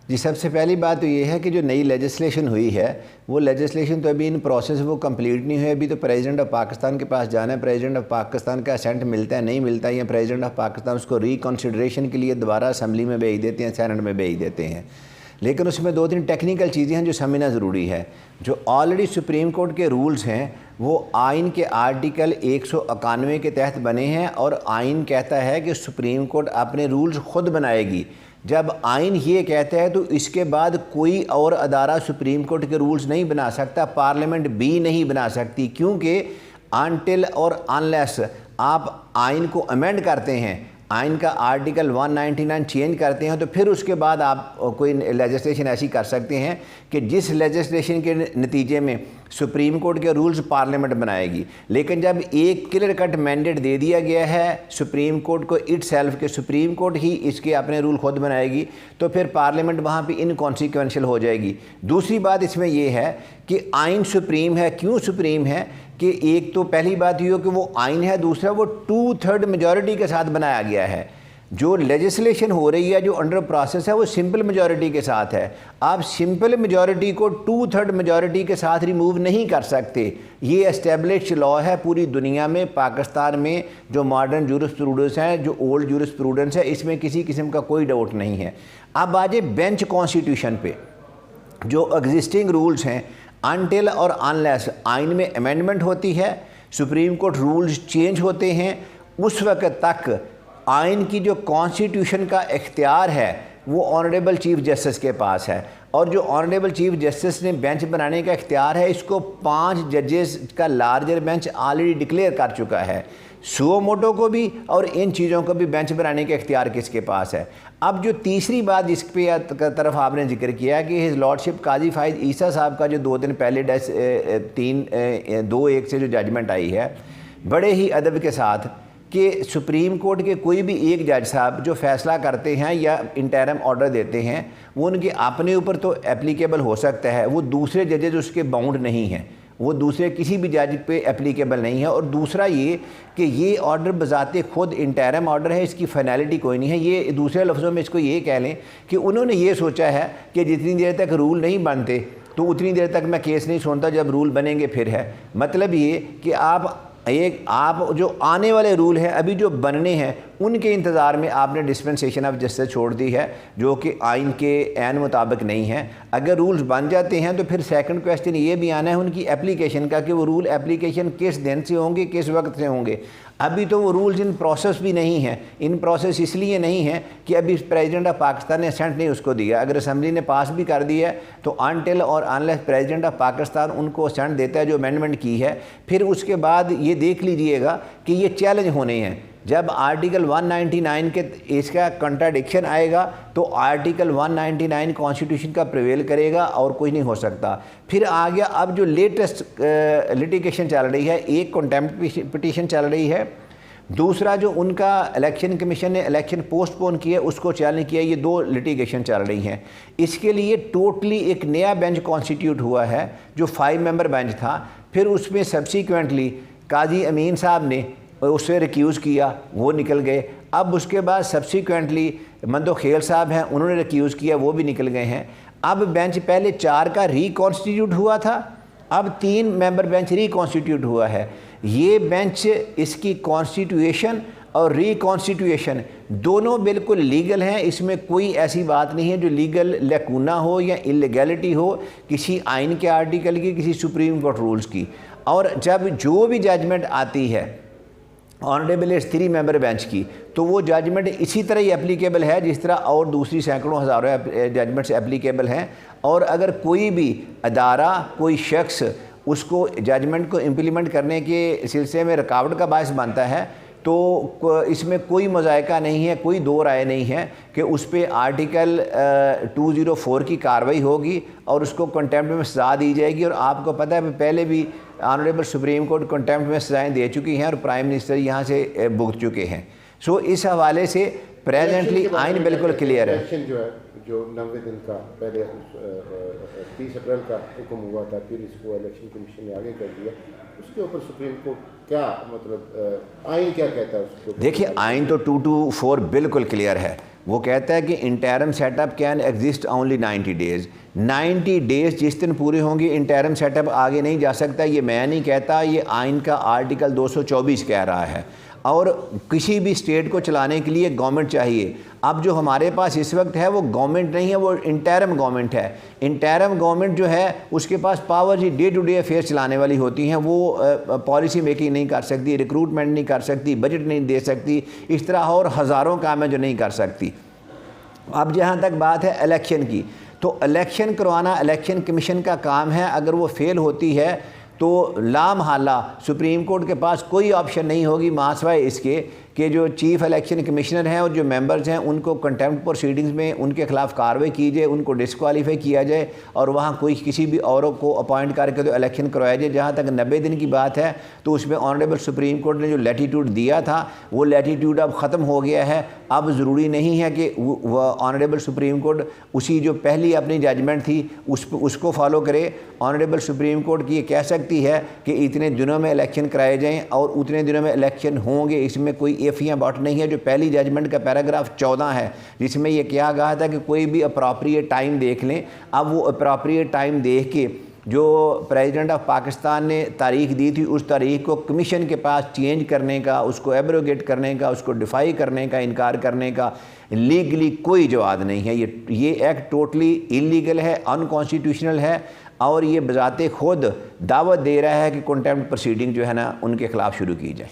जी, सबसे पहली बात तो ये है कि जो नई लेजिस्लेशन हुई है वो लेजिस्लेशन तो अभी इन प्रोसेस वो कंप्लीट नहीं हुई। अभी तो प्रेसिडेंट ऑफ पाकिस्तान के पास जाना है, प्रेसिडेंट ऑफ पाकिस्तान का असेंट मिलता है नहीं मिलता है, या प्रेसिडेंट ऑफ पाकिस्तान उसको रिकन्सिडरेशन के लिए दोबारा असम्बली में भेज देते हैं, सेनेट में भेज देते हैं। लेकिन उसमें 2-3 टेक्निकल चीज़ें हैं जो समझना ज़रूरी है। जो ऑलरेडी सुप्रीम कोर्ट के रूल्स हैं वो आइन के आर्टिकल 191 के तहत बने हैं, और आइन कहता है कि सुप्रीम कोर्ट अपने रूल्स खुद बनाएगी। जब आइन ये कहता है तो इसके बाद कोई और अदारा सुप्रीम कोर्ट के रूल्स नहीं बना सकता, पार्लियामेंट भी नहीं बना सकती, क्योंकि अनटिल और अनलेस आप आइन को अमेंड करते हैं, आइन का आर्टिकल 199 चेंज करते हैं, तो फिर उसके बाद आप कोई लेजिस्लेशन ऐसी कर सकते हैं कि जिस लेजिस्लेशन के नतीजे में सुप्रीम कोर्ट के रूल्स पार्लियामेंट बनाएगी। लेकिन जब एक क्लियर कट मैंडेट दे दिया गया है सुप्रीम कोर्ट को इटसेल्फ, के सुप्रीम कोर्ट ही इसके अपने रूल खुद बनाएगी, तो फिर पार्लियामेंट वहाँ पे इनकॉन्सिक्वेंशियल हो जाएगी। दूसरी बात इसमें यह है कि आइन सुप्रीम है। क्यों सुप्रीम है? कि एक तो पहली बात ये हो कि वो आइन है, दूसरा वो 2/3 मेजॉरिटी के साथ बनाया गया है। जो लेजिस्लेशन हो रही है, जो अंडर प्रोसेस है, वो सिंपल मेजॉरिटी के साथ है। आप सिंपल मेजॉरिटी को 2/3 मेजॉरिटी के साथ रिमूव नहीं कर सकते। ये एस्टेब्लिश लॉ है पूरी दुनिया में। पाकिस्तान में जो मॉडर्न जूरिस्प्रूडेंस हैं, जो ओल्ड जूरिस्प्रूडेंस है, इसमें किसी किस्म का कोई डाउट नहीं है। अब आ जाए बेंच कॉन्स्टिट्यूशन पे। जो एग्जिस्टिंग रूल्स हैं, अनटिल और अनलेस आइन में अमेंडमेंट होती है, सुप्रीम कोर्ट रूल्स चेंज होते हैं, उस वक्त तक आइन की जो कॉन्स्टिट्यूशन का इख्तियार है वो ऑनरेबल चीफ जस्टिस के पास है। और जो ऑनरेबल चीफ जस्टिस ने बेंच बनाने का इख्तियार है, इसको 5 जजेस का लार्जर बेंच ऑलरेडी डिक्लेयर कर चुका है। सुओ मोटो को भी और इन चीज़ों को भी बेंच बनाने का इख्तियार किसके पास है। अब जो तीसरी बात जिस पे तरफ आपने जिक्र किया कि हिज लॉर्डशिप काजी फाइज ईसा साहब का जो 2 दिन पहले 2-1 से जो जजमेंट आई है, बड़े ही अदब के साथ कि सुप्रीम कोर्ट के कोई भी एक जज साहब जो फ़ैसला करते हैं या इंटरम ऑर्डर देते हैं, वो उनके अपने ऊपर तो एप्लीकेबल हो सकता है, वो दूसरे जजेज उसके बाउंड नहीं हैं, वो दूसरे किसी भी जज पे एप्लीकेबल नहीं है। और दूसरा ये कि ये ऑर्डर बजाते खुद इंटरम ऑर्डर है, इसकी फाइनलिटी कोई नहीं है। ये दूसरे लफ्ज़ों में इसको ये कह लें कि उन्होंने ये सोचा है कि जितनी देर तक रूल नहीं बनते तो उतनी देर तक मैं केस नहीं सुनता, जब रूल बनेंगे फिर है। मतलब ये कि आप जो आने वाले रूल हैं, अभी जो बनने हैं, उनके इंतज़ार में आपने डिस्पेंसेशन ऑफ जस्टिस छोड़ दी है, जो कि आइन के ऐन मुताबिक नहीं है। अगर रूल्स बन जाते हैं तो फिर सेकंड क्वेश्चन ये भी आना है उनकी एप्लीकेशन का, कि वो रूल एप्लीकेशन किस दिन से होंगे, किस वक्त से होंगे। अभी तो वो रूल्स इन प्रोसेस भी नहीं हैं। इन प्रोसेस इसलिए नहीं है कि अभी प्रेसिडेंट ऑफ पाकिस्तान ने असेंट नहीं उसको दिया। अगर असम्बली ने पास भी कर दिया है तो अनटिल और अनलेस प्रेसिडेंट ऑफ पाकिस्तान उनको असेंट देता है जो अमेंडमेंट की है, फिर उसके बाद ये देख लीजिएगा कि ये चैलेंज होने हैं। जब आर्टिकल 199 के इसका कंट्राडिक्शन आएगा तो आर्टिकल 199 कॉन्स्टिट्यूशन का प्रिवेल करेगा और कुछ नहीं हो सकता। फिर आ गया अब जो लेटेस्ट लिटिगेशन चल रही है, एक कंटेम्प्ट पिटीशन चल रही है, दूसरा जो उनका इलेक्शन कमीशन ने इलेक्शन पोस्टपोन किया उसको चैलेंज किया। ये 2 लिटिगेशन चल रही हैं। इसके लिए टोटली एक नया बेंच कॉन्स्टिट्यूट हुआ है जो 5 मेंबर बेंच था। फिर उसमें सब्सिक्वेंटली काजी अमीन साहब ने उससे रिक्यूज़ किया, वो निकल गए। अब उसके बाद सब्सिक्वेंटली मंदो खेल साहब हैं, उन्होंने रिक्यूज़ किया, वो भी निकल गए हैं। अब बेंच पहले 4 का रिकॉन्स्टिट्यूट हुआ था, अब 3 मेंबर बेंच रिकॉन्स्टिट्यूट हुआ है। ये बेंच इसकी कॉन्स्टिट्यूशन और रिकॉन्स्टिट्यूशन दोनों बिल्कुल लीगल हैं। इसमें कोई ऐसी बात नहीं है जो लीगल लैकूना हो या इलीगैलिटी हो किसी आइन के आर्टिकल की, किसी सुप्रीम कोर्ट रूल्स की। और जब जो भी जजमेंट आती है ऑनरेबल इस 3 मेंबर बेंच की, तो वो जजमेंट इसी तरह ही एप्लीकेबल है जिस तरह और दूसरी सैकड़ों हज़ारों जजमेंट्स एप्लीकेबल हैं। और अगर कोई भी अदारा, कोई शख्स उसको जजमेंट को इम्प्लीमेंट करने के सिलसिले में रुकावट का बायस बनता है तो इसमें कोई मज़ायका नहीं है, कोई 2 राय नहीं है कि उस पर आर्टिकल 204 की कार्रवाई होगी और उसको कंटेम्प्ट में सज़ा दी जाएगी। और आपको पता है पहले भी ऑनरेबल सुप्रीम कोर्ट कंटेम्प्ट में सज़ाएँ दे चुकी हैं और प्राइम मिनिस्टर यहाँ से भुगत चुके हैं। सो इस हवाले से प्रेजेंटली आइन बिल्कुल क्लियर है। जो 90 दिन का पहले 30 अप्रैल का हुक्म हुआ था, फिर इसको इलेक्शन कमीशन ने आगे कर दिया, उसके ऊपर सुप्रीम कोर्ट क्या मतलब आइन क्या कहता है उसको? देखिए, आइन तो 224 बिल्कुल क्लियर है। वो कहता है कि interim setup can exist only 90 days. 90 days जिस दिन पूरे होंगे इंटरम सेटअप आगे नहीं जा सकता। ये मैं नहीं कहता, ये आइन का आर्टिकल 224 कह रहा है। और किसी भी स्टेट को चलाने के लिए गवर्नमेंट चाहिए। अब जो हमारे पास इस वक्त है वो गवर्नमेंट नहीं है, वो इंटरम गवर्नमेंट है। इंटरम गवर्नमेंट जो है उसके पास पावर ही डे टू डे अफेयर्स चलाने वाली होती हैं। वो पॉलिसी मेकिंग नहीं कर सकती, रिक्रूटमेंट नहीं कर सकती, बजट नहीं दे सकती, इस तरह और हज़ारों काम है जो नहीं कर सकती। अब जहाँ तक बात है इलेक्शन की, तो इलेक्शन करवाना इलेक्शन कमीशन का काम है। अगर वो फेल होती है तो लामहाला सुप्रीम कोर्ट के पास कोई ऑप्शन नहीं होगी मासवाए इसके कि जो चीफ़ इलेक्शन कमिश्नर हैं और जो मेंबर्स हैं उनको कंटेम्प्ट प्रोसीडिंग्स में उनके ख़िलाफ़ कार्रवाई की जाए, उनको डिस्क्वालीफाई किया जाए और वहाँ कोई किसी भी औरों को अपॉइंट करके तो इलेक्शन करवाया जाए। जहाँ तक 90 दिन की बात है तो उसमें ऑनरेबल सुप्रीम कोर्ट ने जो लैटीट्यूड दिया था वो लैटीट्यूड अब ख़त्म हो गया है। अब ज़रूरी नहीं है कि वह ऑनरेबल सुप्रीम कोर्ट उसी जो पहली अपनी जजमेंट थी उसको फॉलो करे। ऑनरेबल सुप्रीम कोर्ट की ये कह सकती है कि इतने दिनों में इलेक्शन कराए जाएँ और उतने दिनों में इलेक्शन होंगे, इसमें कोई एफियाँ बाट नहीं है। जो पहली जजमेंट का पैराग्राफ 14 है जिसमें यह कहा गया था कि कोई भी अप्रॉप्रिएट टाइम देख लें। अब वो अप्रॉप्रिएट टाइम देख के जो प्रेसिडेंट ऑफ पाकिस्तान ने तारीख दी थी उस तारीख को कमीशन के पास चेंज करने का, उसको एब्रोगेट करने का, उसको डिफाई करने का, इनकार करने का लीगली कोई जवाब नहीं है। ये एक्ट टोटली इलीगल है, अनकॉन्स्टिट्यूशनल है और ये बजाते खुद दावत दे रहा है कि कंटेम्प्ट प्रोसीडिंग जो है ना उनके ख़िलाफ़ शुरू की जाए।